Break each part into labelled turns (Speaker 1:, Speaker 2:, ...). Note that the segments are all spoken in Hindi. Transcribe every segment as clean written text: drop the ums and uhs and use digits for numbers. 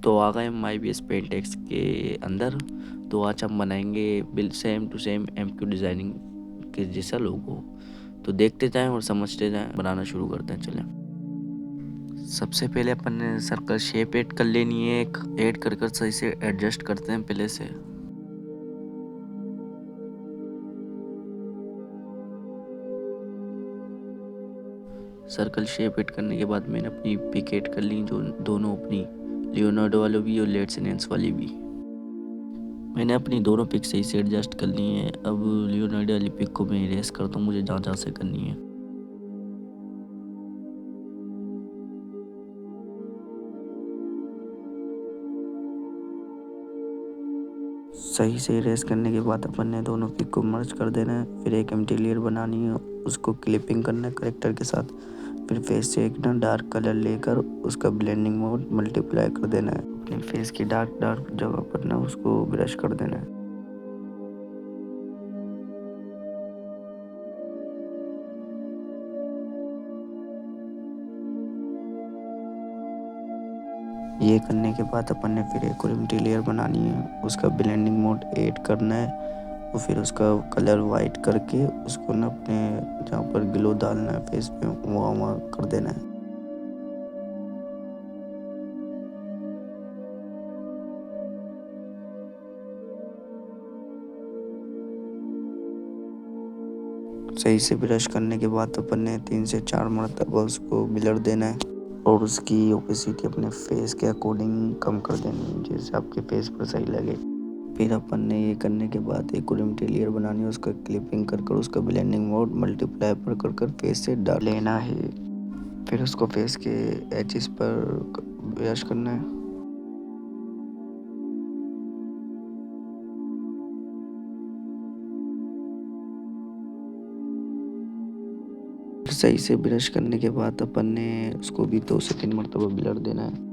Speaker 1: तो आ गए हम IBS पेंट एक्स के अंदर। तो आज हम बनाएंगे बिल same to same MQ designing के जैसा लोगो। तो देखते जाएं और समझते जाएं, बनाना शुरू करते हैं। चलें। सबसे पहले अपन ने सर्कल शेप ऐड कर लेनी है। एक ऐड कर सही से एडजस्ट करते हैं पहले से। सर्कल शेप ऐड करने के बाद मैंने अपनी पिक ऐड कर ली, जो दोनों अपनी लियोनार्डो वाली भी और लेट्स एंड वाली भी। मैंने अपनी दोनों पिक सही से एडजस्ट कर ली है। अब लियोनार्डो वाली पिक को मैं इरेज करता हूँ, मुझे जहाँ जहाँ से करनी है। सही से इरेज करने के बाद अपन ने दोनों पिक को मर्ज कर देना है। फिर एक एम्प्टी लेयर बनानी है, उसको क्लिपिंग करना है करेक्टर के साथ। फिर फेस से एक डार्क कलर लेकर उसका ब्लेंडिंग मोड मल्टीप्लाई कर देना है। अपने फेस की डार्क जगह पर ना उसको ब्रश कर देना है। ये करने के बाद अपन ने फिर एक और एम्प्टी लेयर बनानी है, उसका ब्लेंडिंग मोड ऐड करना है और फिर उसका कलर वाइट करके उसको ना अपने जहाँ पर ग्लो डालना है फेस पे वहाँ कर देना है। सही से ब्रश करने के बाद अपन ने 3 से 4 मरतबा उसको ब्लर देना है और उसकी ओपेसिटी अपने फेस के अकॉर्डिंग कम कर देनी है, जैसे आपके फेस पर सही लगे। फिर अपन ने ये करने के बाद एक और एम्प्टी लेयर बनानी है, उसका क्लिपिंग कर उसका ब्लेंडिंग मोड मल्टीप्लाई पर कर फेस से डाल लेना है। फिर उसको फेस के एजेस पर ब्रश करना है। सही से ब्रश करने के बाद अपन ने उसको भी 2 से 3 मरतबा ब्लर देना है।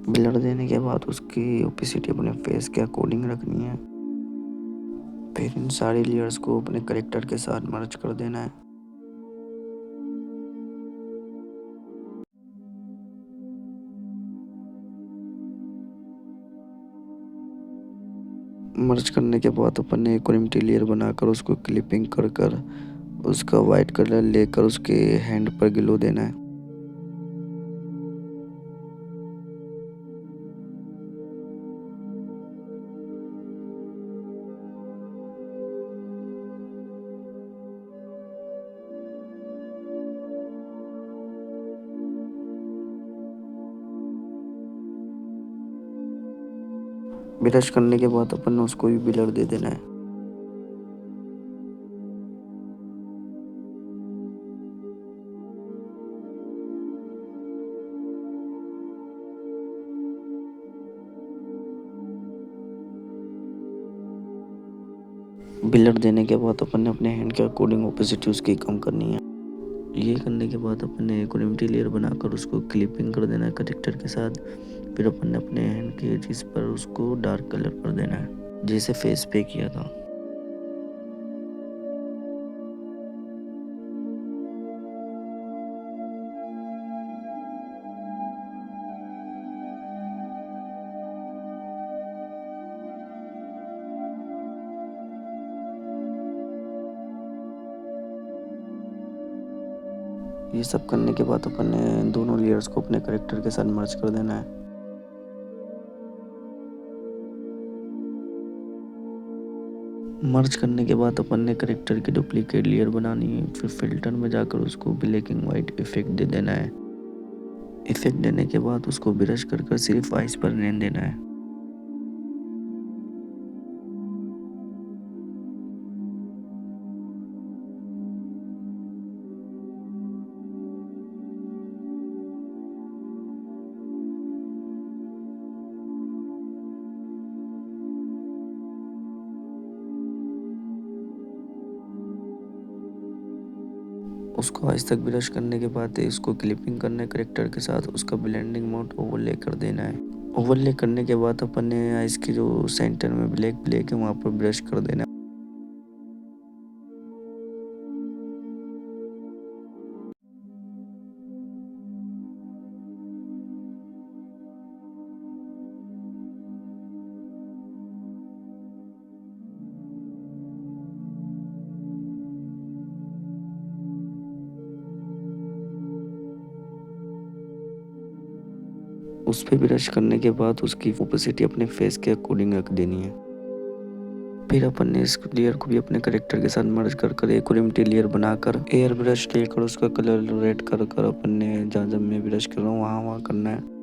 Speaker 1: ब्लर देने के बाद उसकी ओपेसिटी अपने फेस के अकॉर्डिंग रखनी है। फिर इन सारी लेयर्स को अपने करेक्टर के साथ मर्ज कर देना है। मर्ज करने के बाद अपन ने एक और एम्प्टी लेयर बनाकर उसको क्लिपिंग कर उसका वाइट कलर लेकर उसके हैंड पर ग्लो देना है। ब्रश करने के बाद अपन ने उसको भी ब्लर दे देना है। ब्लर देने के बाद अपन ने अपने हैंड के अकॉर्डिंग ओपेसिटी उसकी कम करनी है। ये करने के बाद अपन ने एक और एम्प्टी लेयर बनाकर उसको क्लिपिंग कर देना है करेक्टर के साथ। फिर अपन ने अपने हैंड के एजेस पर उसको डार्क कलर कर देना है, जैसे फेस पे किया था। ये सब करने के बाद अपन ने दोनों लेयर्स को अपने करेक्टर के साथ मर्ज कर देना है। मर्ज करने के बाद अपन ने करेक्टर की डुप्लीकेट लेयर बनानी है। फिर फिल्टर में जाकर उसको ब्लैक एंड वाइट इफेक्ट दे देना है। इफेक्ट देने के बाद उसको ब्रश कर सिर्फ आइस पर रहने देना है। उसको आज तक ब्रश करने के बाद इसको क्लिपिंग करना है करेक्टर के साथ। उसका ब्लेंडिंग मोड ओवरले कर देना है। ओवरले करने के बाद अपन ने आइस की जो सेंटर में ब्लैक ब्लैक है वहाँ पर ब्रश कर देना है। उस पे ब्रश करने के बाद उसकी ओपेसिटी अपने फेस के अकॉर्डिंग रख देनी है। फिर अपन ने इस लेयर को भी अपने करेक्टर के साथ मर्ज कर कर एक और एम्प्टी लेयर बनाकर एयर ब्रश लेकर उसका कलर रेड कर कर अपन ने जहाँ जब मैं ब्रश कर रहा हूँ वहाँ वहाँ करना है।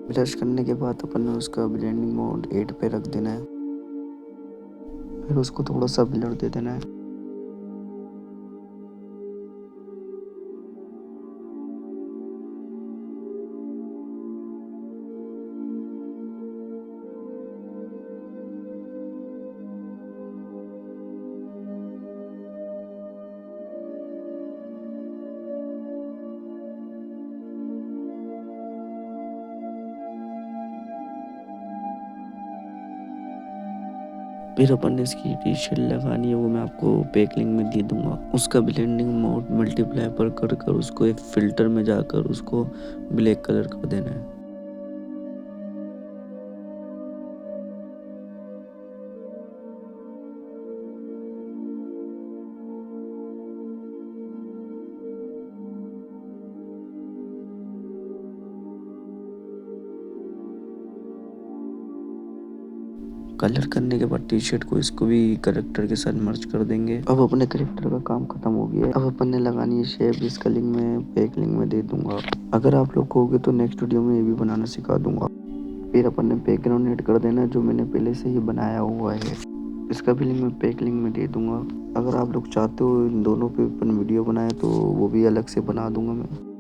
Speaker 1: ब्रश करने के बाद अपन ने उसका ब्लेंडिंग मोड 8 पे रख देना है। फिर उसको थोड़ा सा ब्लर दे देना है। फिर अपन ने इसकी टी शर्ट लगानी है, वो मैं आपको पैक लिंक में दे दूंगा। उसका ब्लेंडिंग मोड मल्टीप्लाई पर कर कर उसको एक फिल्टर में जाकर उसको ब्लैक कलर कर देना है। कलर करने के बाद टी शर्ट को इसको भी करेक्टर के साथ मर्ज कर देंगे। अब अपने करेक्टर का काम खत्म हो गया है। अब अपन ने लगानी है शेप, इसका लिंक में पैक लिंक में दे दूंगा। अगर आप लोग कहोगे तो नेक्स्ट वीडियो में ये भी बनाना सिखा दूंगा। फिर अपन ने बैकग्राउंड ऐड कर देना जो मैंने पहले से ही बनाया हुआ है। इसका भी लिंक मैं पैक लिंक में दे दूंगा। अगर आप लोग चाहते हो इन दोनों पे अपन वीडियो बनाए तो वो भी अलग से बना दूंगा मैं।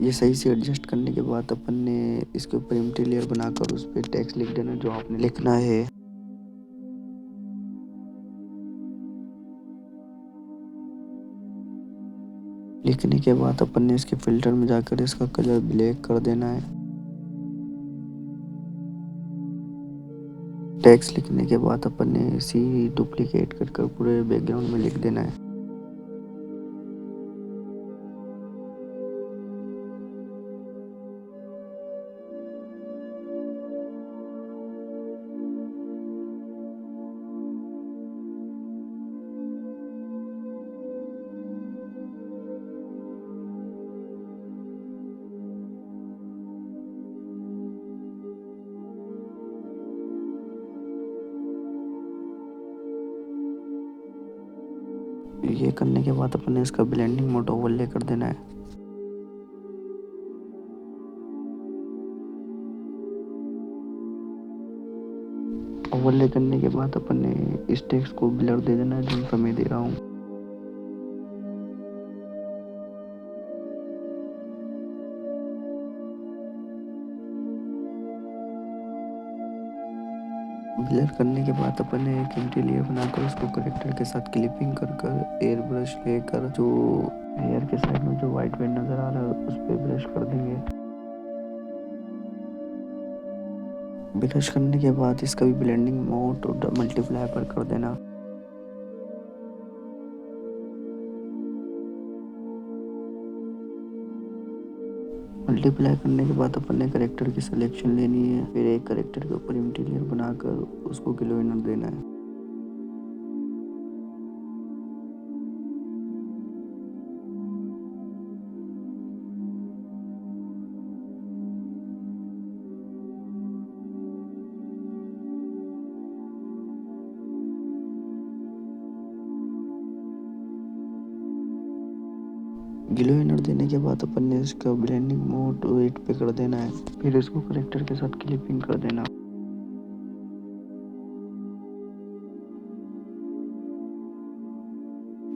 Speaker 1: ये सही से एडजस्ट करने के बाद अपन ने इसके ऊपर एम्प्टी लेयर बनाकर उस पर टेक्स्ट लिख देना जो आपने लिखना है। लिखने के बाद अपन ने इसके फिल्टर में जाकर इसका कलर ब्लैक कर देना है। टेक्स्ट लिखने के बाद अपन ने इसी डुप्लीकेट कर कर पूरे बैकग्राउंड में लिख देना है। ये करने के बाद अपन ने इसका ब्लेंडिंग मोड ओवरले कर देना है। ओवरले करने के बाद अपन ने इस टेक्स्ट को ब्लर दे देना है जो सा मैं दे रहा हूँ। ब्लर करने के बाद अपन ने एक एम्प्टी लेयर बनाकर उसको करेक्टर के साथ क्लिपिंग कर कर एयर ब्रश लेकर जो हेयर के साइड में जो व्हाइट वेट नजर आ रहा है उस पर ब्रश कर देंगे। ब्रश करने के बाद इसका भी ब्लेंडिंग मोड मल्टीप्लाई पर कर देना। मल्टीप्लाई करने के बाद अपन ने करेक्टर की सिलेक्शन लेनी है। फिर एक करेक्टर के ऊपर एम्प्टी लेयर बनाकर उसको ग्लो इनर देना है। ग्लो इनर देने के बाद अपन ने इसका ब्लेंडिंग मोड 8 पे कर देना है। फिर इसको करेक्टर के साथ क्लिपिंग कर देना।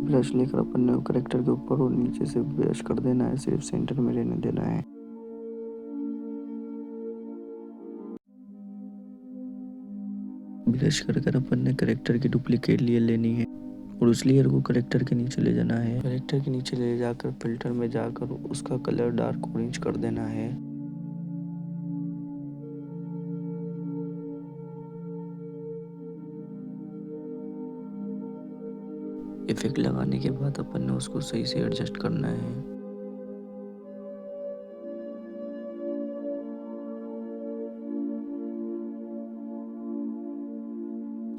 Speaker 1: ब्रश लेकर अपन ने करेक्टर के ऊपर और नीचे से ब्रश कर देना है, सिर्फ सेंटर में रहने देना है। ब्रश कर कर अपन ने करेक्टर की डुप्लीकेट लेयर लेनी है और उस लेयर को करेक्टर के नीचे ले जाना है। करेक्टर के नीचे ले जाकर फिल्टर में जाकर उसका कलर डार्क ऑरेंज कर देना है। इफ़ेक्ट लगाने के बाद अपन ने उसको सही से एडजस्ट करना है।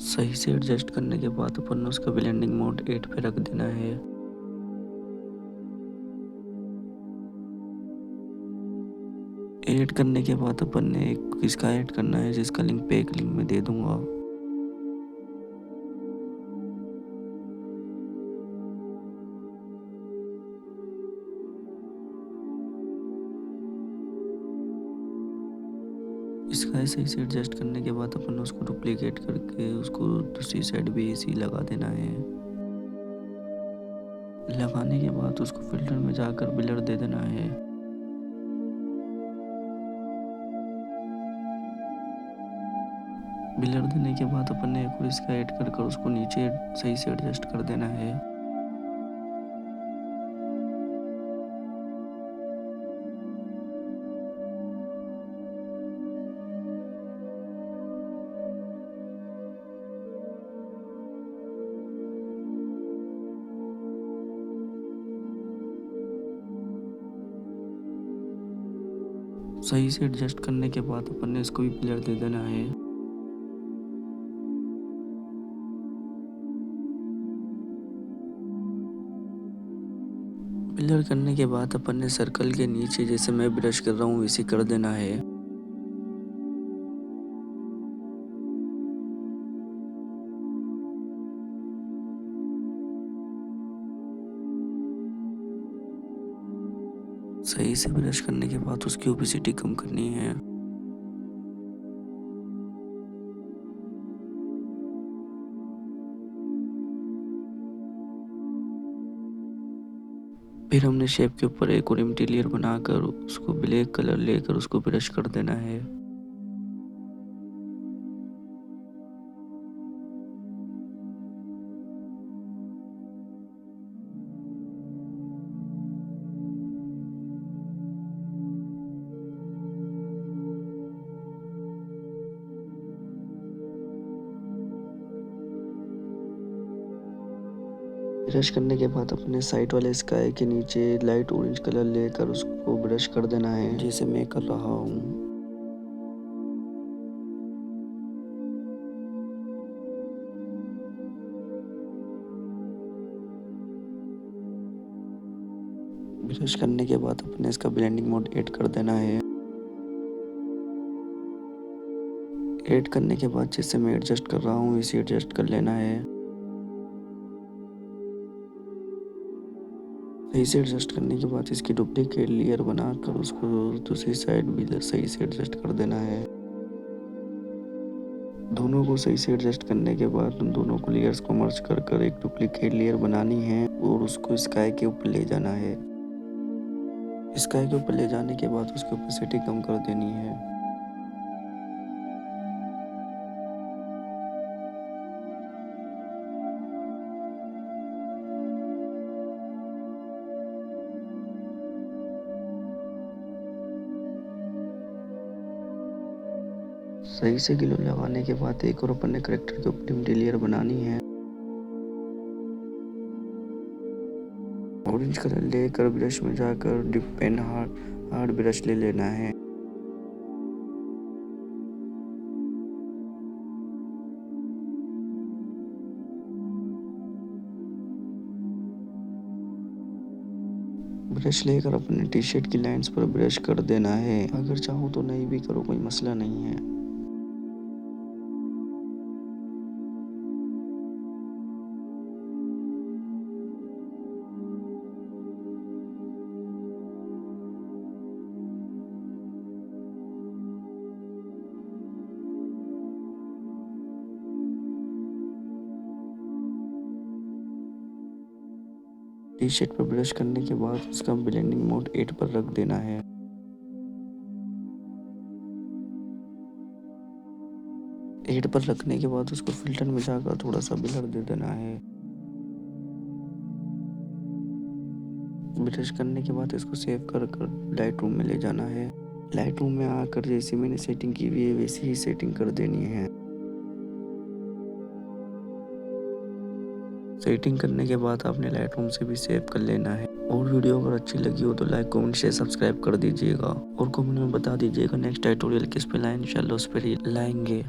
Speaker 1: सही से एडजस्ट करने के बाद अपन ने उसका ब्लेंडिंग मोड 8 पे रख देना है। ऐड करने के बाद अपन ने एक इसका ऐड करना है, जिसका लिंक पे एक लिंक में दे दूंगा। इसका सही से एडजस्ट करने के बाद अपन उसको डुप्लीकेट करके उसको दूसरी साइड भी ऐसे ही लगा देना है। लगाने के बाद उसको फिल्टर में जाकर ब्लर दे देना है। ब्लर देने के बाद अपन ने एक और इसका ऐड कर कर उसको नीचे सही से एडजस्ट कर देना है। सही से एडजस्ट करने के बाद अपन ने इसको भी ब्लर दे देना है। ब्लर करने के बाद अपन ने सर्कल के नीचे जैसे मैं ब्रश कर रहा हूँ वैसे कर देना है। सही से ब्रश करने के बाद उसकी ओपेसिटी कम करनी है। फिर हमने शेप के ऊपर एक और एम्प्टी लेयर बनाकर उसको ब्लैक कलर लेकर उसको ब्रश कर देना है। ब्रश करने के बाद अपने साइड वाले स्काई के नीचे लाइट ऑरेंज कलर लेकर उसको ब्रश कर देना है, जैसे मैं कर रहा हूँ। ब्रश करने के बाद अपने इसका ब्लेंडिंग मोड ऐड कर देना है। ऐड करने के बाद जैसे मैं एडजस्ट कर रहा हूँ इसे एडजस्ट कर लेना है। सही से एडजस्ट करने के बाद इसकी डुप्लीकेट लेयर बनाकर उसको दूसरी साइड भी सही से एडजस्ट कर देना है। दोनों को सही से एडजस्ट करने के बाद उन दोनों को लेयर्स को मर्ज कर कर एक डुप्लीकेट लेयर बनानी है और उसको स्काई के ऊपर ले जाना है। स्काई के ऊपर ले जाने के बाद उसकी ओपेसिटी कम कर देनी है। सही से ग्लू लगाने के बाद एक और अपन ने करेक्टर के ऊपर एम्प्टी लेयर बनानी है। ऑरेंज कलर लेकर ब्रश में जाकर डिप पेन हार्ड ब्रश ले लेना है। ब्रश लेकर अपने टी शर्ट की लाइंस पर ब्रश कर देना है। अगर चाहो तो नहीं भी करो, कोई मसला नहीं है। टी शर्ट पर ब्रश करने के बाद उसका ब्लेंडिंग मोड 8 पर रख देना है। एट पर रखने के बाद उसको फिल्टर में जाकर थोड़ा सा ब्लर दे देना है। ब्रश करने के बाद इसको सेव कर कर लाइट रूम में ले जाना है। लाइट रूम में आकर जैसी मैंने सेटिंग की हुई है वैसी ही सेटिंग कर देनी है। सेटिंग करने के बाद आपने लाइट रूम से भी सेव कर लेना है। और वीडियो अगर अच्छी लगी हो तो लाइक कमेंट शेयर सब्सक्राइब कर दीजिएगा और कमेंट में बता दीजिएगा नेक्स्ट ट्यूटोरियल किस पे लाएं, इंशाल्लाह उस पर ही लाएंगे।